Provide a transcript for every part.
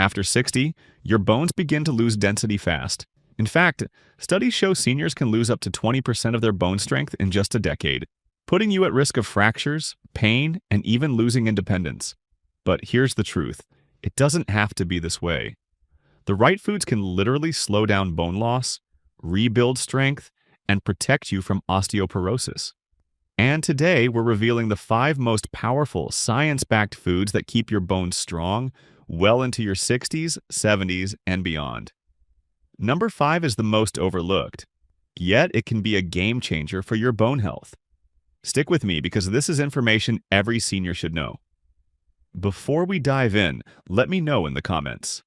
After 60, your bones begin to lose density fast. In fact, studies show seniors can lose up to 20% of their bone strength in just a decade, putting you at risk of fractures, pain, and even losing independence. But here's the truth. It doesn't have to be this way. The right foods can literally slow down bone loss, rebuild strength, and protect you from osteoporosis. And today, we're revealing the 5 most powerful, science-backed foods that keep your bones strong well into your 60s, 70s, and beyond. Number 5 is the most overlooked, yet it can be a game changer for your bone health. Stick with me because this is information every senior should know. Before we dive in, let me know in the comments.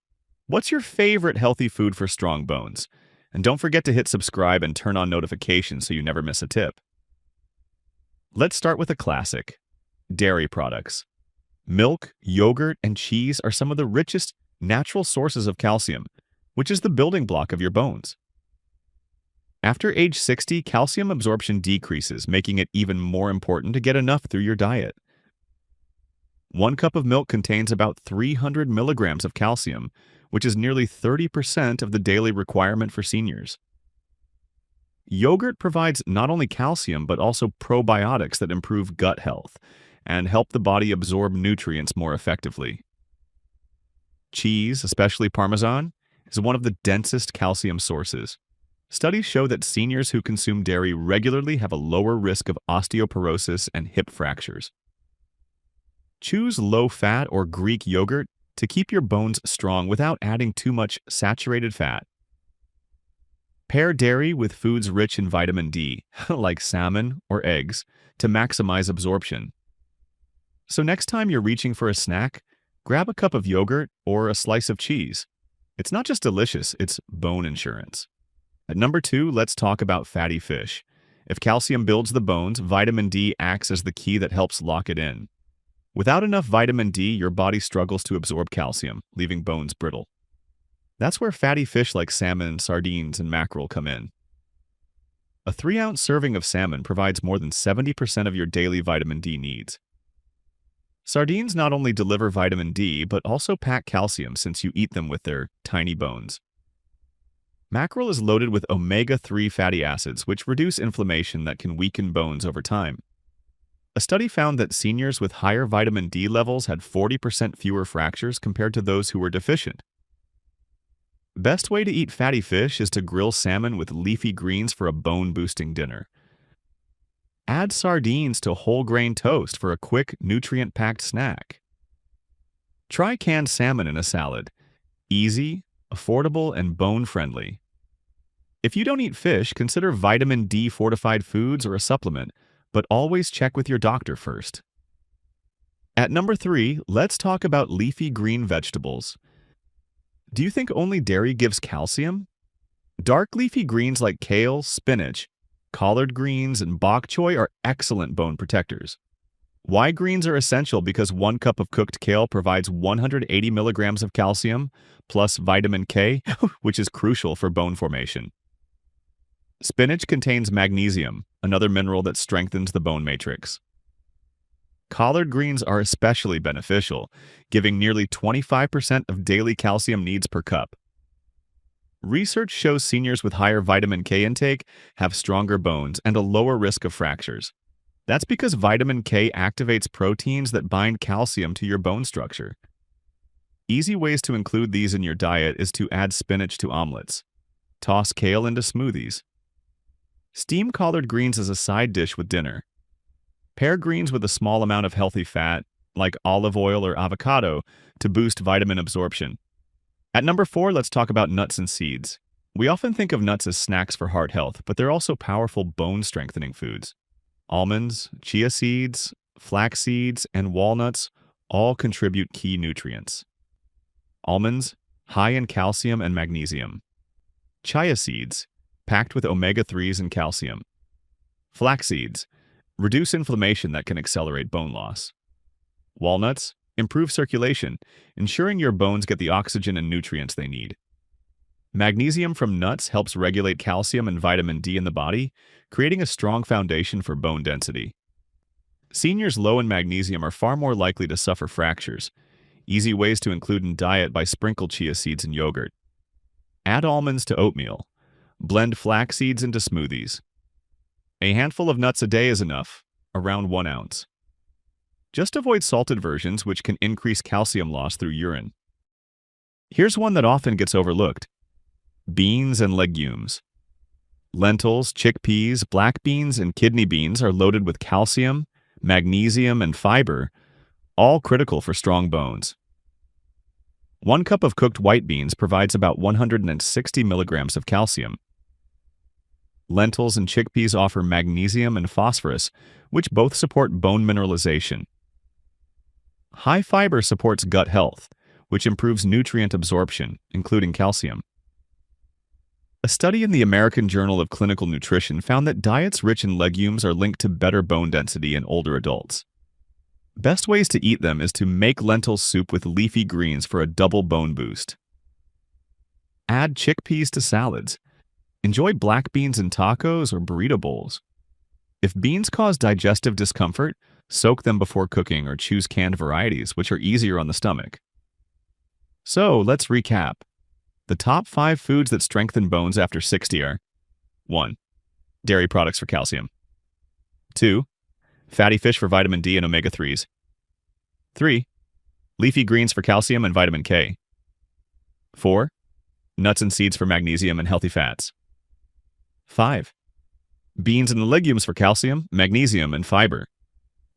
What's your favorite healthy food for strong bones? And don't forget to hit subscribe and turn on notifications so you never miss a tip. Let's start with a classic: dairy products. Milk, yogurt, and cheese are some of the richest natural sources of calcium, which is the building block of your bones. After age 60, calcium absorption decreases, making it even more important to get enough through your diet. 1 cup of milk contains about 300 milligrams of calcium, which is nearly 30% of the daily requirement for seniors. Yogurt provides not only calcium but also probiotics that improve gut health and help the body absorb nutrients more effectively. Cheese, especially Parmesan, is one of the densest calcium sources. Studies show that seniors who consume dairy regularly have a lower risk of osteoporosis and hip fractures. Choose low-fat or Greek yogurt to keep your bones strong without adding too much saturated fat. Pair dairy with foods rich in vitamin D, like salmon or eggs, to maximize absorption. So next time you're reaching for a snack, grab a cup of yogurt or a slice of cheese. It's not just delicious, it's bone insurance. At number 2, let's talk about fatty fish. If calcium builds the bones, vitamin D acts as the key that helps lock it in. Without enough vitamin D, your body struggles to absorb calcium, leaving bones brittle. That's where fatty fish like salmon, sardines, and mackerel come in. A 3-ounce serving of salmon provides more than 70% of your daily vitamin D needs. Sardines not only deliver vitamin D, but also pack calcium since you eat them with their tiny bones. Mackerel is loaded with omega-3 fatty acids, which reduce inflammation that can weaken bones over time. A study found that seniors with higher vitamin D levels had 40% fewer fractures compared to those who were deficient. Best way to eat fatty fish is to grill salmon with leafy greens for a bone-boosting dinner. Add sardines to whole-grain toast for a quick, nutrient-packed snack. Try canned salmon in a salad. Easy, affordable, and bone-friendly. If you don't eat fish, consider vitamin D-fortified foods or a supplement, but always check with your doctor first. At number 3, let's talk about leafy green vegetables. Do you think only dairy gives calcium? Dark leafy greens like kale, spinach, collard greens, and bok choy are excellent bone protectors. Why greens are essential? Because 1 cup of cooked kale provides 180 milligrams of calcium, plus vitamin K, which is crucial for bone formation. Spinach contains magnesium, another mineral that strengthens the bone matrix. Collard greens are especially beneficial, giving nearly 25% of daily calcium needs per cup. Research shows seniors with higher vitamin K intake have stronger bones and a lower risk of fractures. That's because vitamin K activates proteins that bind calcium to your bone structure. Easy ways to include these in your diet is to add spinach to omelets. Toss kale into smoothies. Steam collard greens as a side dish with dinner. Pair greens with a small amount of healthy fat, like olive oil or avocado, to boost vitamin absorption. At number 4, let's talk about nuts and seeds. We often think of nuts as snacks for heart health, but they're also powerful bone-strengthening foods. Almonds, chia seeds, flax seeds, and walnuts all contribute key nutrients. Almonds, high in calcium and magnesium. Chia seeds, packed with omega-3s and calcium. Flax seeds, reduce inflammation that can accelerate bone loss. Walnuts, improve circulation, ensuring your bones get the oxygen and nutrients they need. Magnesium from nuts helps regulate calcium and vitamin D in the body, creating a strong foundation for bone density. Seniors low in magnesium are far more likely to suffer fractures. Easy ways to include in diet by sprinkle chia seeds in yogurt. Add almonds to oatmeal. Blend flax seeds into smoothies. A handful of nuts a day is enough, around 1 ounce. Just avoid salted versions, which can increase calcium loss through urine. Here's one that often gets overlooked: beans and legumes. Lentils, chickpeas, black beans, and kidney beans are loaded with calcium, magnesium, and fiber, all critical for strong bones. 1 cup of cooked white beans provides about 160 milligrams of calcium. Lentils and chickpeas offer magnesium and phosphorus, which both support bone mineralization. High fiber supports gut health, which improves nutrient absorption, including calcium. A study in the American Journal of Clinical Nutrition found that diets rich in legumes are linked to better bone density in older adults. Best ways to eat them is to make lentil soup with leafy greens for a double bone boost. Add chickpeas to salads. Enjoy black beans in tacos or burrito bowls. If beans cause digestive discomfort, soak them before cooking or choose canned varieties, which are easier on the stomach. So, let's recap. The top 5 foods that strengthen bones after 60 are: 1. Dairy products for calcium. 2. Fatty fish for vitamin D and omega-3s. 3. Leafy greens for calcium and vitamin K. 4. Nuts and seeds for magnesium and healthy fats. 5. Beans and legumes for calcium, magnesium, and fiber.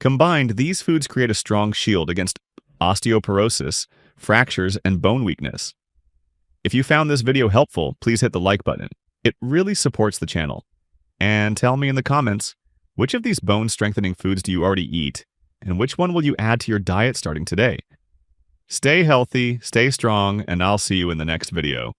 Combined, these foods create a strong shield against osteoporosis, fractures, and bone weakness. If you found this video helpful, please hit the like button. It really supports the channel. And tell me in the comments, which of these bone-strengthening foods do you already eat, and which one will you add to your diet starting today? Stay healthy, stay strong, and I'll see you in the next video.